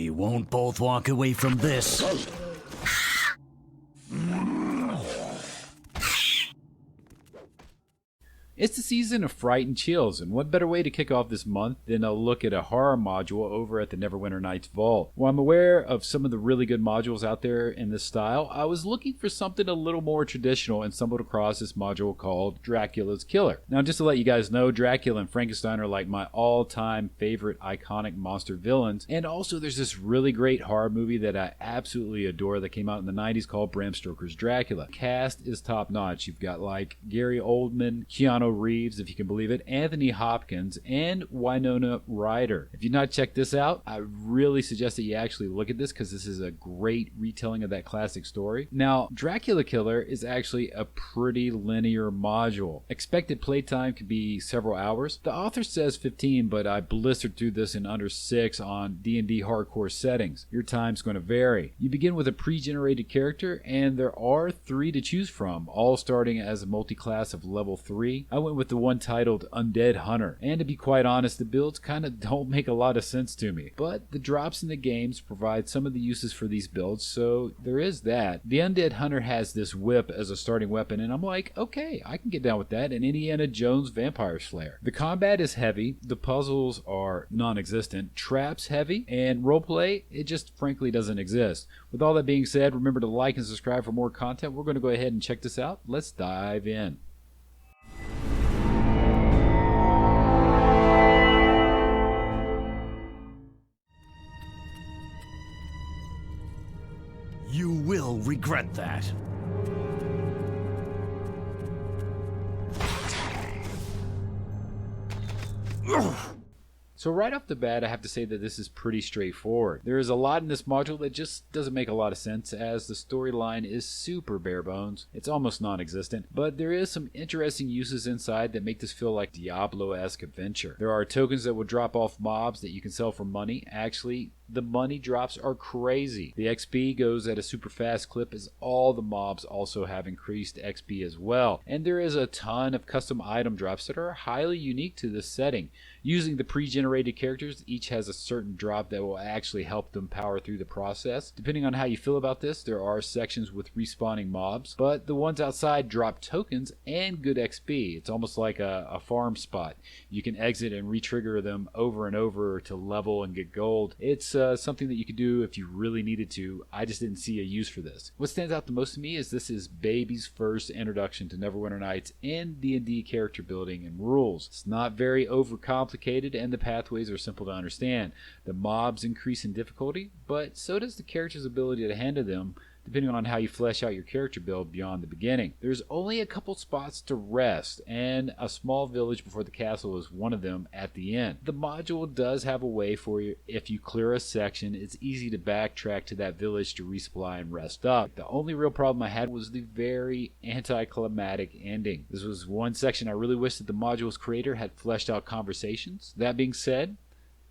We won't both walk away from this. It's the season of Fright and Chills, and what better way to kick off this month than a look at a horror module over at the Neverwinter Nights Vault. While I'm aware of some of the really good modules out there in this style, I was looking for something a little more traditional and stumbled across this module called Dracula's Killer. Now, just to let you guys know, Dracula and Frankenstein are like my all-time favorite iconic monster villains, and also there's this really great horror movie that I absolutely adore that came out in the 90s called Bram Stoker's Dracula. Cast is top-notch. You've got like Gary Oldman, Keanu Reeves, if you can believe it, Anthony Hopkins, and Winona Ryder. If you've not checked this out, I really suggest that you actually look at this because this is a great retelling of that classic story. Now, Dracula Killer is actually a pretty linear module. Expected playtime could be several hours. The author says 15, but I blistered through this in under 6 on D&D hardcore settings. Your time's going to vary. You begin with a pre-generated character, and there are 3 to choose from, all starting as a multi-class of level 3. I went with the one titled Undead Hunter, and to be quite honest, the builds kind of don't make a lot of sense to me. But the drops in the games provide some of the uses for these builds, so there is that. The Undead Hunter has this whip as a starting weapon, and I'm like, okay, I can get down with that, and Indiana Jones Vampire Slayer. The combat is heavy, the puzzles are non-existent, traps heavy, and roleplay, it just frankly doesn't exist. With all that being said, remember to like and subscribe for more content. We're going to go ahead and check this out. Let's dive in. You will regret that. So right off the bat, I have to say that this is pretty straightforward. There is a lot in this module that just doesn't make a lot of sense, as the storyline is super bare bones. It's almost non-existent, but there is some interesting uses inside that make this feel like Diablo-esque adventure. There are tokens that will drop off mobs that you can sell for money. Actually, the money drops are crazy. The XP goes at a super fast clip, as all the mobs also have increased XP as well. And there is a ton of custom item drops that are highly unique to this setting. Using the pre-generated characters, each has a certain drop that will actually help them power through the process. Depending on how you feel about this, there are sections with respawning mobs, but the ones outside drop tokens and good XP. It's almost like a farm spot. You can exit and re-trigger them over and over to level and get gold. It's something that you could do if you really needed to. I just didn't see a use for this. What stands out the most to me is this is Baby's first introduction to Neverwinter Nights in D&D character building and rules. It's not very overcomplicated, and the pathways are simple to understand. The mobs increase in difficulty, but so does the character's ability to handle them, depending on how you flesh out your character build beyond the beginning. There's only a couple spots to rest, and a small village before the castle is one of them at the end. The module does have a way for you, if you clear a section, it's easy to backtrack to that village to resupply and rest up. The only real problem I had was the very anticlimactic ending. This was one section I really wish that the module's creator had fleshed out conversations. That being said,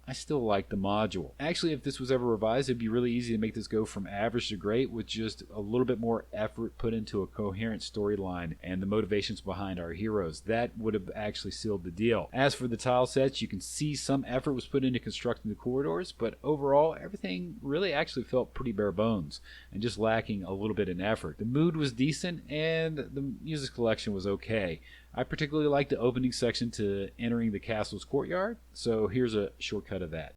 I still like the module. Actually, if this was ever revised, it'd be really easy to make this go from average to great with just a little bit more effort put into a coherent storyline and the motivations behind our heroes. That would have actually sealed the deal. As for the tile sets, you can see some effort was put into constructing the corridors, but overall, everything really actually felt pretty bare bones and just lacking a little bit in effort. The mood was decent and the music selection was okay. I particularly like the opening section to entering the castle's courtyard, so here's a shortcut of that.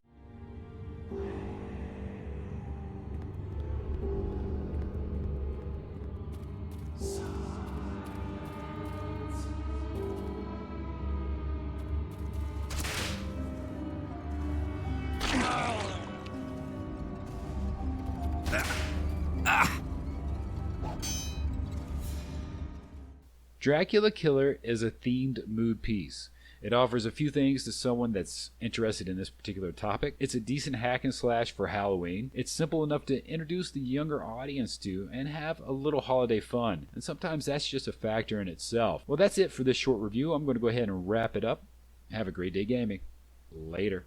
Dracula Killer is a themed mood piece. It offers a few things to someone that's interested in this particular topic. It's a decent hack and slash for Halloween. It's simple enough to introduce the younger audience to and have a little holiday fun. And sometimes that's just a factor in itself. Well, that's it for this short review. I'm going to go ahead and wrap it up. Have a great day gaming. Later.